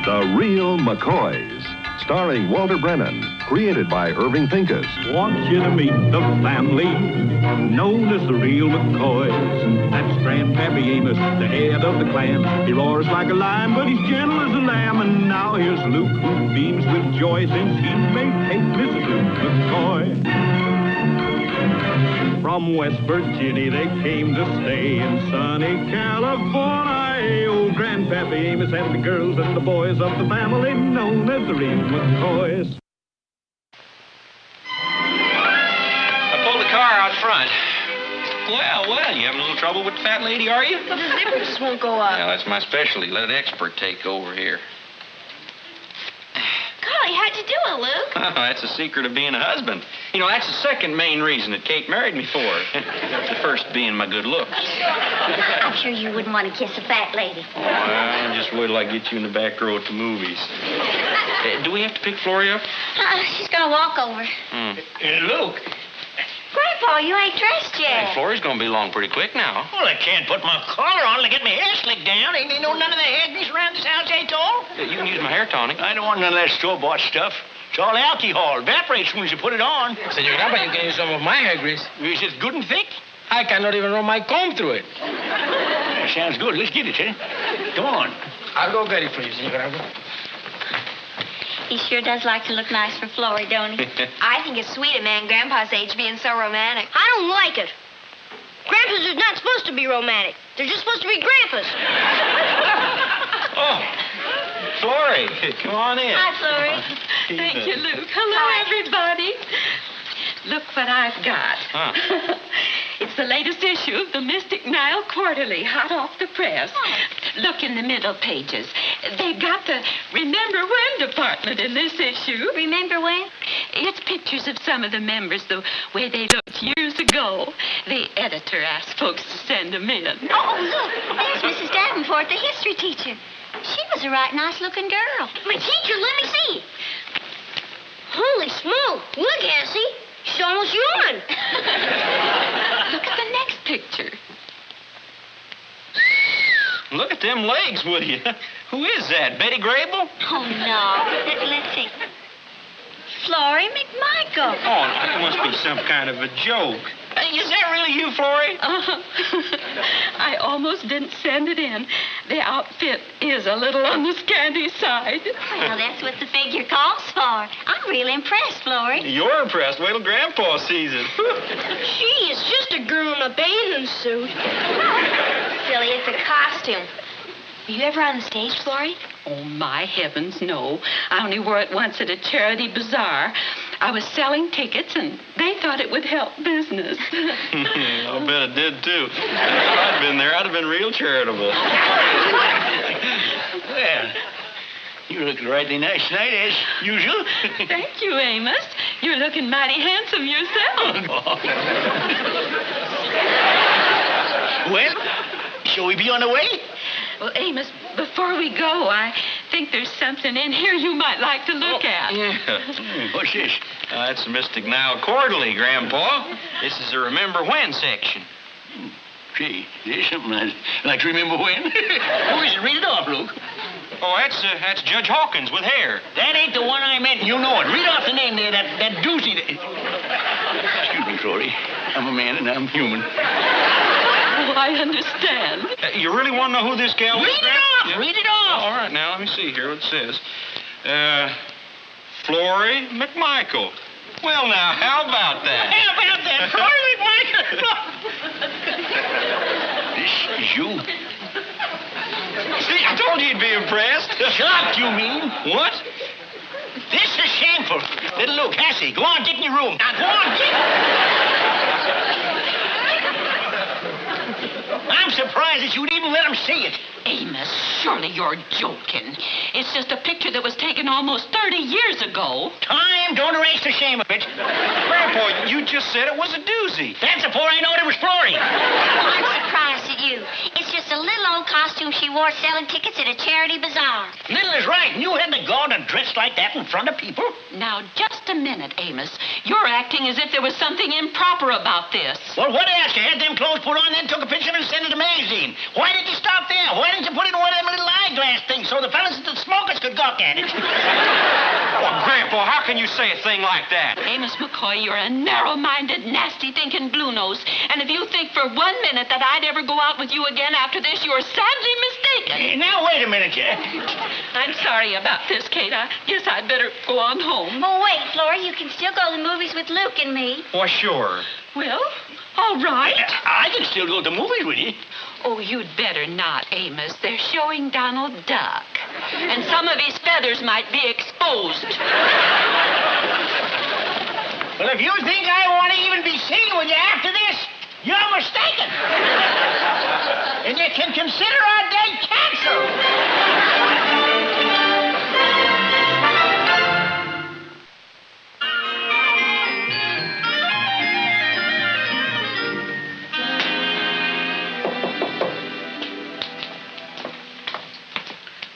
The Real Mccoys, starring Walter Brennan, created by Irving Pincus. Want you to meet the family known as the Real Mccoys. That's Grandpappy Amos, the head of the clan. He roars like a lion, but he's gentle as a lamb. And now here's Luke, who beams with joy since he's made Kate Mrs. Luke McCoy. From West Virginia they came to stay in sunny California. Old Grandpappy Amos and the girls and the boys of the family known as the Real McCoys. I pulled the car out front. Well, you having a little trouble with the fat lady, are you? The zipper just won't go up. Yeah, that's my specialty. Let an expert take over here. Golly, how'd you do it, Luke? Oh, that's the secret of being a husband. You know, that's the second main reason that Kate married me for. The first being my good looks. I'm sure you wouldn't want to kiss a fat lady. Oh, well, just wait till I get you in the back row at the movies. Do we have to pick Florrie up? She's gonna walk over. Luke. Grandpa, you ain't dressed yet. Hey, Florrie's gonna be along pretty quick now. Well, I can't put my collar on to get my hair slicked down. Ain't you know none of the hair grease around this house ain't all? You can use my hair tonic. I don't want none of that store-bought stuff. It's all alcohol. Evaporates as soon as you put it on. Senor Grandpa, you can use some of my hair grease. Is it good and thick? I cannot even run my comb through it. That sounds good. Let's get it, eh? Come on. I'll go get it for you, Senor Grandpa. He sure does like to look nice for Florrie, don't he? I think it's sweet a man Grandpa's age being so romantic. I don't like it. Grandpas are not supposed to be romantic. They're just supposed to be grandpas. Oh, Florrie, come on in. Hi, Florrie. Thank you, Luke. Hello, everybody. Look what I've got. Huh. It's the latest issue of the Mystic Nile Quarterly, hot off the press. Look in the middle pages. They got the Remember When department in this issue. Remember when? It's pictures of some of the members the way they looked years ago. The editor asked folks to send them in. Oh, look. There's Mrs. Davenport, the history teacher. She was a right nice-looking girl. My teacher, let me see. Holy smoke. Look, Essie. She's almost human. Look at the next picture. Look at them legs, will you? Who is that, Betty Grable? Oh, no. Let's see. Florrie McMichael. Oh, that must be some kind of a joke. Is that really you, Florrie? I almost didn't send it in. The outfit is a little on the scanty side. Well, that's what the figure calls for. I'm really impressed, Florrie. You're impressed. Wait till Grandpa sees it. She is just a girl in a bathing suit. Silly, it's a costume. Were you ever on the stage, Florrie? Oh, my heavens, no. I only wore it once at a charity bazaar. I was selling tickets, and they thought it would help business. I'll bet it did, too. If I'd been there, I'd have been real charitable. Well, you look rightly nice tonight, as usual. Thank you, Amos. You're looking mighty handsome yourself. Well, shall we be on the way? Well, Amos, before we go, I think there's something in here you might like to look at. Yeah. What's this? That's the Mystic Nile Quarterly, Grandpa. This is the Remember When section. Gee, there's something I'd like to remember when. Who is it? Read it off, Luke. Oh, that's Judge Hawkins with hair. That ain't the one I meant. You know it. Read off the name there, that doozy. Excuse me, Florrie. I'm a man and I'm human. Oh, I understand. You really want to know who this gal is? Read it off! Yeah. Read it off! All right, now, let me see here what it says. Florrie McMichael. Well, now, how about that? How about that? Florrie McMichael! This is you. See, I told you you'd be impressed. Shocked, you mean? What? This is shameful. Little Luke, Hassie, go on, get in your room. Now, go on, get. I'm surprised that you'd even let him see it. Amos, surely you're joking. It's just a picture that was taken almost 30 years ago. Time, don't erase the shame of it. Grandpa, you just said it was a doozy. That's before I knowed it was Florrie. I'm surprised at you. It's just a little old costume she wore selling tickets at a charity bazaar. Little is right. You had the gall to dress like that in front of people? Now, just a minute, Amos. You're acting as if there was something improper about this. Well, what else? You had them clothes put on, then took a picture and sent it to the magazine. Why did you stop there? Why didn't you put it in one of them little eyeglasses? last thing so the fellas at the smokers could gawk at it. Well, Grandpa, how can you say a thing like that? Amos McCoy, you're a narrow-minded, nasty-thinking blue nose. And if you think for 1 minute that I'd ever go out with you again after this, you're sadly mistaken. Now, wait a minute, I'm sorry about this, Kate. I guess I'd better go on home. Oh, wait, Flora. You can still go to the movies with Luke and me. Why, sure. Well, all right. I can still go to the movies with you. Oh, you'd better not, Amos. They're showing Donald Duck. And some of his feathers might be exposed. Well, if you think I want to even be seen with you after this, you're mistaken. And you can consider our date canceled.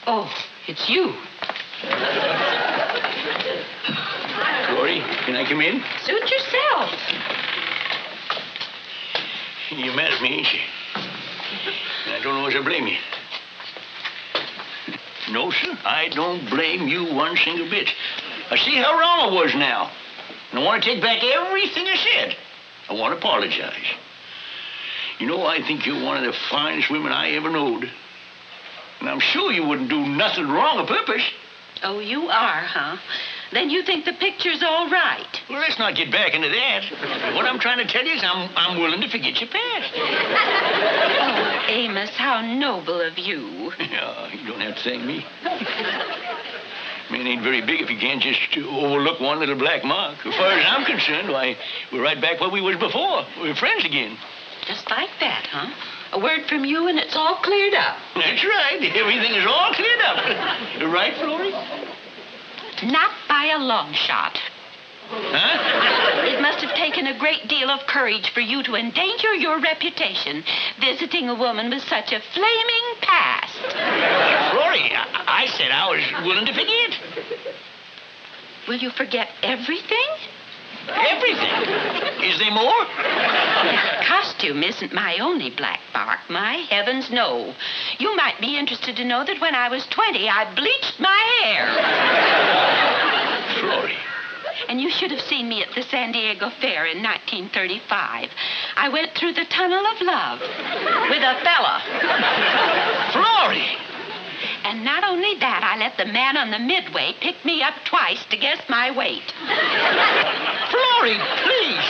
Oh, it's you. Florrie, can I come in? Suit yourself. You're mad at me, ain't you? I don't know as I blame you. No, sir, I don't blame you one single bit. I see how wrong I was now. And I want to take back everything I said. I want to apologize. You know, I think you're one of the finest women I ever knowed. And I'm sure you wouldn't do nothing wrong on purpose. Oh, you are, huh? Then you think the picture's all right. Well, let's not get back into that. What I'm trying to tell you is I'm willing to forget your past. Oh, Amos, how noble of you. Yeah, you don't have to thank me. Man ain't very big if he can't just overlook one little black mark. As far as I'm concerned, why, we're right back where we was before. We're friends again. Just like that, huh? A word from you and it's all cleared up. That's right. Everything is all cleared up. Right, Florrie? Not by a long shot. Huh? It must have taken a great deal of courage for you to endanger your reputation visiting a woman with such a flaming past. Florrie, I said I was willing to forget. Will you forget everything? Everything? Is there more? Costume isn't my only black mark. My heavens, no. You might be interested to know that when I was 20, I bleached my hair. Florrie. And you should have seen me at the San Diego Fair in 1935. I went through the tunnel of love with a fella. Florrie! And not only that, I let the man on the midway pick me up twice to guess my weight. Florrie, please.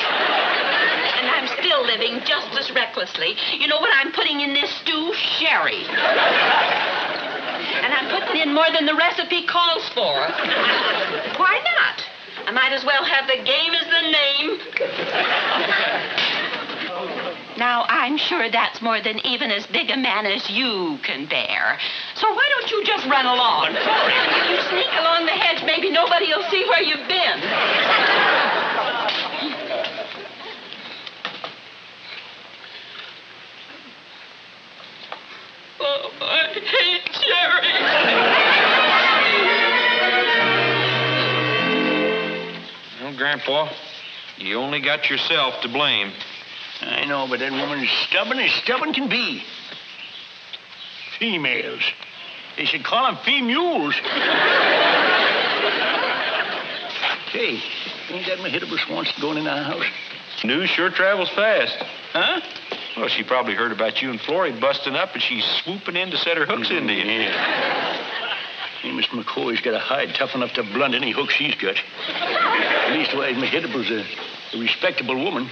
And I'm still living just as recklessly. You know what I'm putting in this stew? Sherry. And I'm putting in more than the recipe calls for. Why not? I might as well have the game as the name. Now, I'm sure that's more than even as big a man as you can bear. So why don't you just run along? If you sneak along the hedge, maybe nobody will see where you've been. Oh, I hate Jerry. Well, Grandpa, you only got yourself to blame. I know, but that woman's stubborn as stubborn can be. Females. They should call them femules. Hey, ain't that Mahitable Swanson going in our house? News sure travels fast. Huh? Well, she probably heard about you and Florrie busting up, and she's swooping in to set her hooks into you. Yeah. Hey, Mr. McCoy's got a hide tough enough to blunt any hook she's got. Leastwise, Mahitable's a respectable woman.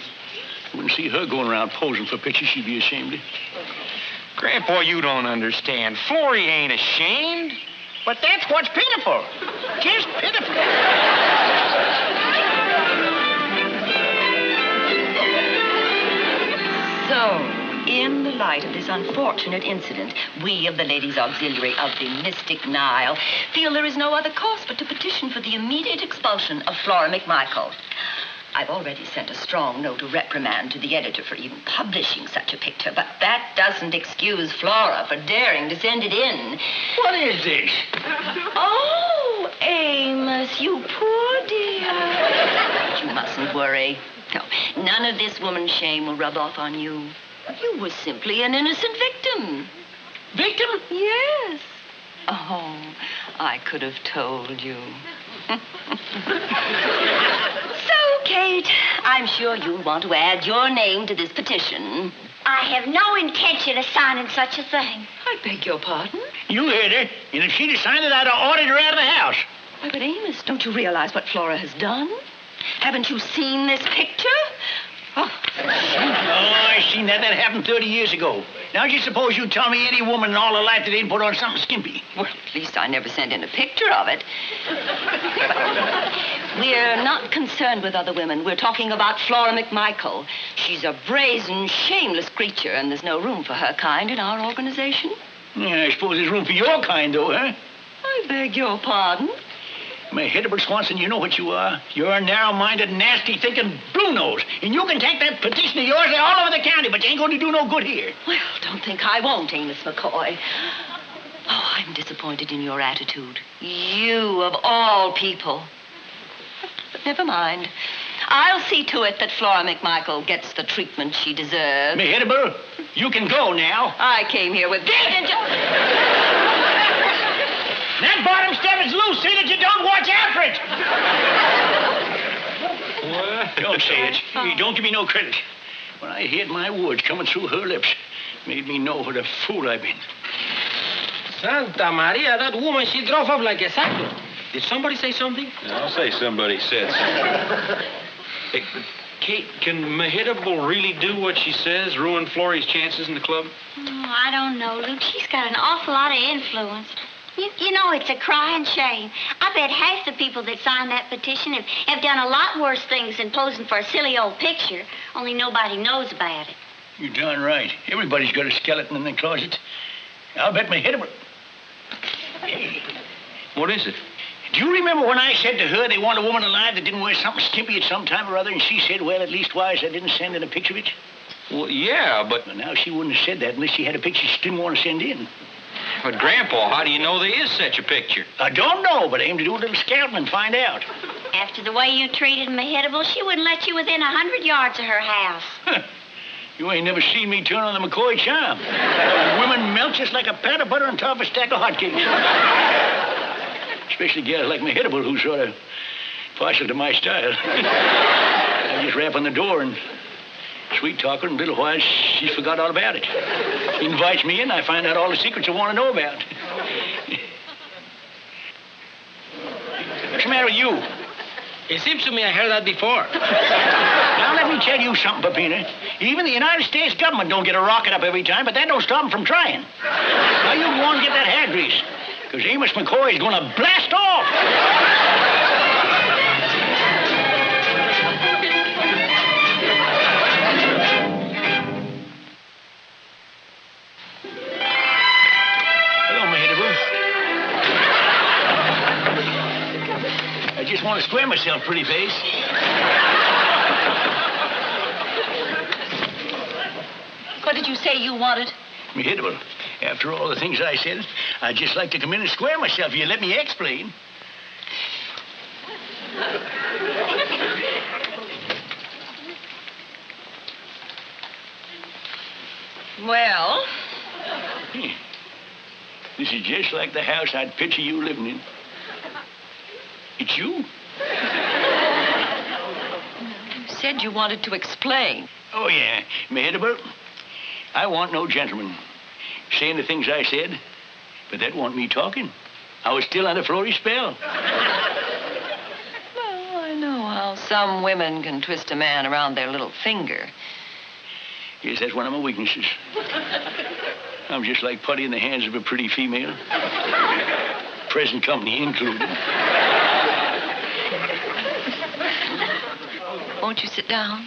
Wouldn't see her going around posing for pictures she'd be ashamed of. Grandpa, you don't understand. Florrie ain't ashamed. But that's what's pitiful. Just pitiful. So, in the light of this unfortunate incident, we of the Ladies' Auxiliary of the Mystic Nile feel there is no other course but to petition for the immediate expulsion of Flora McMichael. I've already sent a strong note of reprimand to the editor for even publishing such a picture, but that doesn't excuse Flora for daring to send it in. What is this? Oh, Amos, you poor dear. But you mustn't worry. No, none of this woman's shame will rub off on you. You were simply an innocent victim. Victim? Yes. I could have told you. So, Kate, I'm sure you'll want to add your name to this petition. I have no intention of signing such a thing. I beg your pardon? You heard her. And if she'd have signed it, I'd have ordered her out of the house. Why, but Amos, don't you realize what Flora has done? Haven't you seen this picture? Oh, I seen that. That happened 30 years ago. Now, do you suppose you tell me any woman in all her life that didn't put on something skimpy? well, at least I never sent in a picture of it. We're not concerned with other women. We're talking about Flora McMichael. She's a brazen, shameless creature, and there's no room for her kind in our organization. Yeah, I suppose there's room for your kind, though, huh? I beg your pardon? Mehitable Swanson, you know what you are. You're a narrow-minded, nasty-thinking blue nose. And you can take that petition of yours all over the county, but you ain't going to do no good here. Well, don't think I won't, Amos McCoy. Oh, I'm disappointed in your attitude. You, of all people. But never mind. I'll see to it that Flora McMichael gets the treatment she deserves. Mehitable, you can go now. I came here with... That bottom step is loose. See that you don't watch after it. What? Don't say it. Hey, don't give me no credit. When I heard my words coming through her lips, made me know what a fool I've been. Santa Maria, that woman, she drove up like a cycle. Did somebody say something? I'll say somebody said something. Hey, Kate, can Mehitable really do what she says, ruin Florrie's chances in the club? Oh, I don't know, Luke. She's got an awful lot of influence. You know, it's a crying shame. I bet half the people that signed that petition have done a lot worse things than posing for a silly old picture, only nobody knows about it. You're darn right. Everybody's got a skeleton in their closet. I'll bet Mehitable. Hey. What is it? Do you remember when I said to her they want a woman alive that didn't wear something skimpy at some time or other, and she said, well, at least wise I didn't send in a picture of it? Well, yeah, but... Well, now she wouldn't have said that unless she had a picture she didn't want to send in. But, Grandpa, how do you know there is such a picture? I don't know, but I aim to do a little scouting and find out. After the way you treated Mehitable, she wouldn't let you within 100 yards of her house. You ain't never seen me turn on the McCoy charm. Women melt just like a pat of butter on top of a stack of hotcakes. Especially gals like Mehitable, who's sort of partial to my style. I just rap on the door and sweet talk her, and in a little while she's forgot all about it. She invites me in, I find out all the secrets I want to know about. What's the matter with you? It seems to me I heard that before. Now, let me tell you something, Peppina. Even the United States government don't get a rocket up every time, but that don't stop them from trying. Now, you go on and get that hair grease, because Amos McCoy is going to blast off. Hello, Mehitable. I just want to square myself, pretty face. What did you say you wanted? Mehitable, after all the things I said, I'd just like to come in and square myself. You let me explain. Well? This is just like the house I'd picture you living in. It's you. You said you wanted to explain. Oh, yeah. Mehitable, I want no gentleman saying the things I said, but that wasn't me talking. I was still under Florrie's spell. Well, I know how some women can twist a man around their little finger. Yes, that's one of my weaknesses. I'm just like putty in the hands of a pretty female. Present company included. Won't you sit down?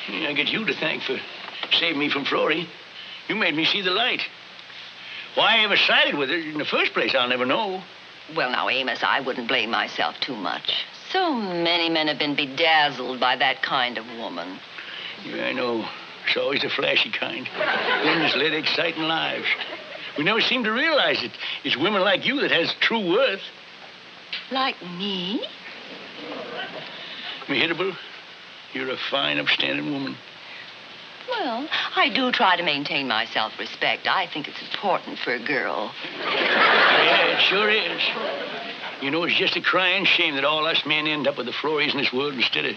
I get you to thank for saving me from Florrie. You made me see the light. Why I ever sided with her in the first place, I'll never know. Well, now, Amos, I wouldn't blame myself too much. So many men have been bedazzled by that kind of woman. Yeah, I know. It's always the flashy kind. Women's led exciting lives. We never seem to realize it. It's women like you that has true worth. Like me? Mehitable, you're a fine, upstanding woman. Well, I do try to maintain my self-respect. I think it's important for a girl. Yeah, it sure is. You know, it's just a crying shame that all us men end up with the Florries in this world instead of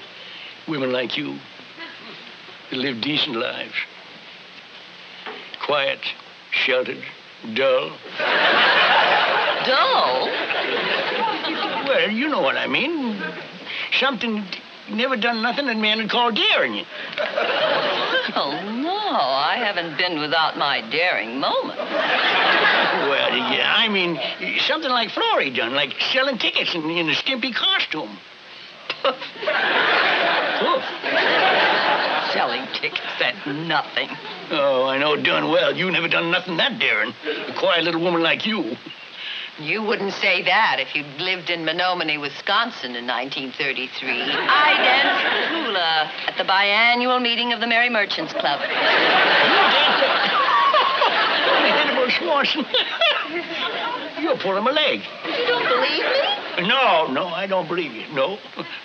women like you that live decent lives. Quiet, sheltered, dull. Dull? Well, you know what I mean. Something never done nothing that man would call daring you. Oh, no, I haven't been without my daring moment. Well, yeah, I mean, something like Florrie done, like selling tickets in a skimpy costume. Poof. Selling tickets, that's nothing. Oh, I know darn well you never done nothing that daring. A quiet little woman like you. You wouldn't say that if you'd lived in Menominee, Wisconsin in 1933. I danced the hula at the biannual meeting of the Merry Merchants Club. You danced Hannibal Swanson. You're pulling my leg. You don't believe me? No, I don't believe you. No,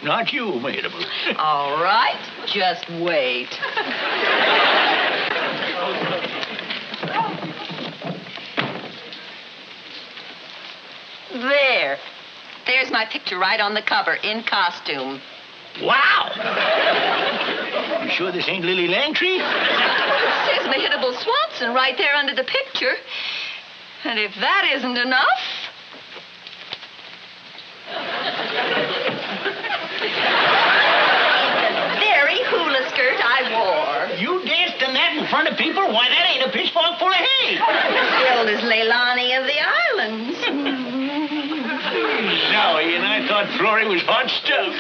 not you, Hannibal. All right, just wait. There's my picture right on the cover, in costume. Wow! You sure this ain't Lily Langtree? It says Mehitable Swanson right there under the picture. And if that isn't enough... the very hula skirt I wore. You danced in that in front of people? Why, that ain't a pitchfork full of hay. Billed as Leilani of the Islands. Zowie, and I thought Florrie was hot stuff.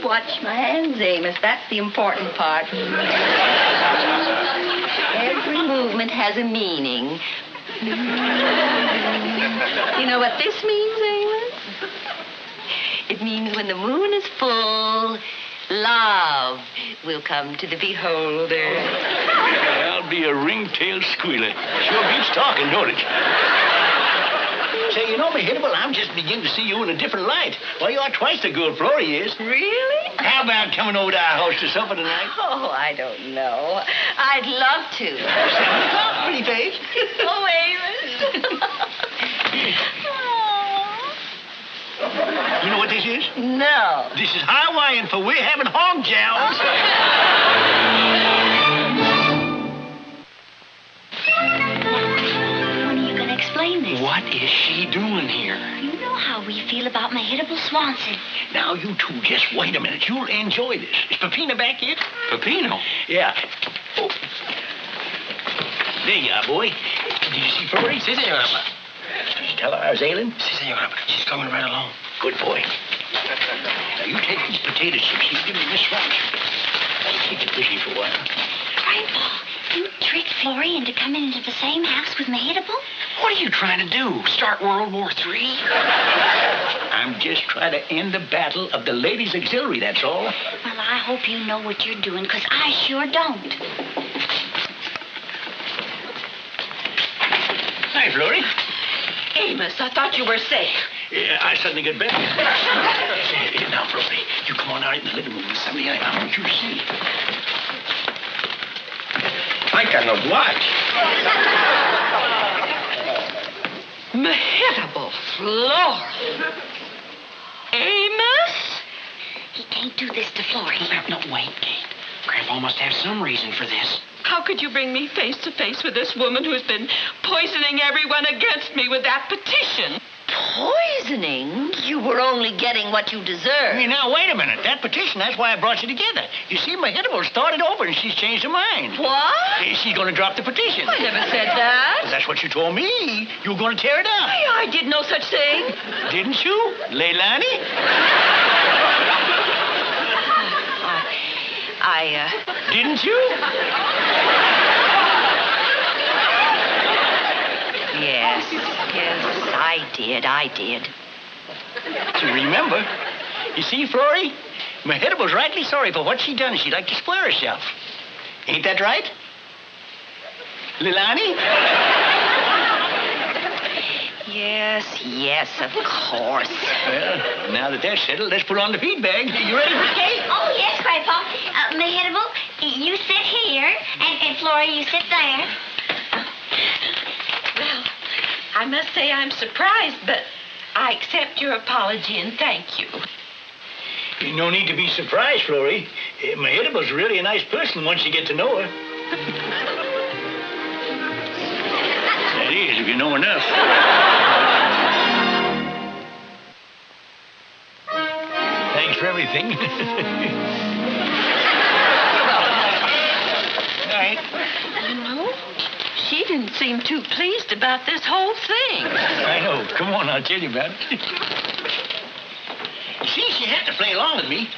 Watch my hands, Amos. That's the important part. Every movement has a meaning. You know what this means, Amos? It means when the moon is full, love will come to the beholder. I'll be a ring-tailed squealer. Sure beats talking, don't it? Say, you know, Mehitable, I'm just beginning to see you in a different light. Well, you are twice the girl Florrie is. Really? How about coming over to our house to supper tonight? Oh, I don't know. I'd love to. 7 o'clock, pretty face. Oh, Amos. You know what this is? No. This is Hawaiian for we're having hog jows. When are you going to explain this? What is she doing here? You know how we feel about Mehitable Swanson. Now, you two, just wait a minute. You'll enjoy this. Is Peppino back yet? Peppino? Yeah. Oh. There you are, boy. Did you see Florrie? Si, senora. Did you tell her I was ailing? Si, senora. She's coming right along. Good boy. Now, you take these potato chips. You give me Miss Swanson. I'll keep you busy for a while. Grandpa, you tricked Florrie into coming into the same house with Mehitable? What are you trying to do? Start World War III? I'm just trying to end the battle of the Ladies' Auxiliary, that's all. Well, I hope you know what you're doing, because I sure don't. Hi, Florrie. Amos, I thought you were safe. Yeah, I suddenly get back. Now, Florrie, you come on out in the living room with somebody I want you to see. I cannot watch. Mehitable Flora. Amos? He can't do this to Florrie. No, wait, Kate. Grandpa must have some reason for this. How could you bring me face to face with this woman who's been poisoning everyone against me with that petition? Poisoning? You were only getting what you deserved. Hey, now, wait a minute. That petition, that's why I brought you together. You see, Mehitable started over and she's changed her mind. What? She's going to drop the petition. I never said that. Well, that's what you told me. You were going to tear it down. I did no such thing. Didn't you, Leilani? Didn't you? Yes, I did. So remember, you see, Florrie, Mehitable's rightly sorry for what she done. She'd like to square herself. Ain't that right? Leilani? Yes, of course. Well, now that that's settled, let's put on the feed bag. You ready for Kate? Oh, yes, Grandpa. Mehitable, you sit here, and Flora, you sit there. Well, I must say I'm surprised, but I accept your apology and thank you. No need to be surprised, Florrie. Mahidable's really a nice person once you get to know her. That is, if you know enough. Thanks for everything. Night. You know, she didn't seem too pleased about this whole thing. I know. Come on, I'll tell you about it. You see, she had to play along with me.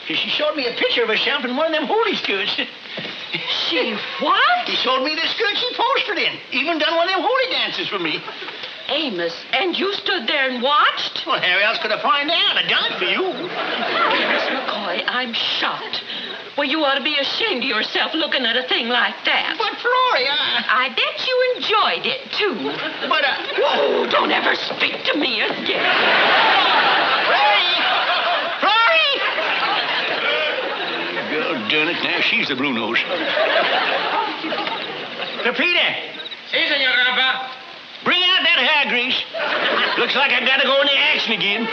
She showed me a picture of herself in one of them holy skirts. She what? She showed me the skirt she posted in. Even done one of them holy dances for me. Amos, and you stood there and watched? Well, how else could I find out? I done it for you. Miss McCoy, I'm shocked. Well, you ought to be ashamed of yourself looking at a thing like that. But, Florrie, I bet you enjoyed it, too. But, Oh, don't ever speak to me again. Florrie! Florrie! God darn it, now she's the Brunos. Peter! Si, Senor Grandpa. Bring out that hair grease. Looks like I gotta go in the action again.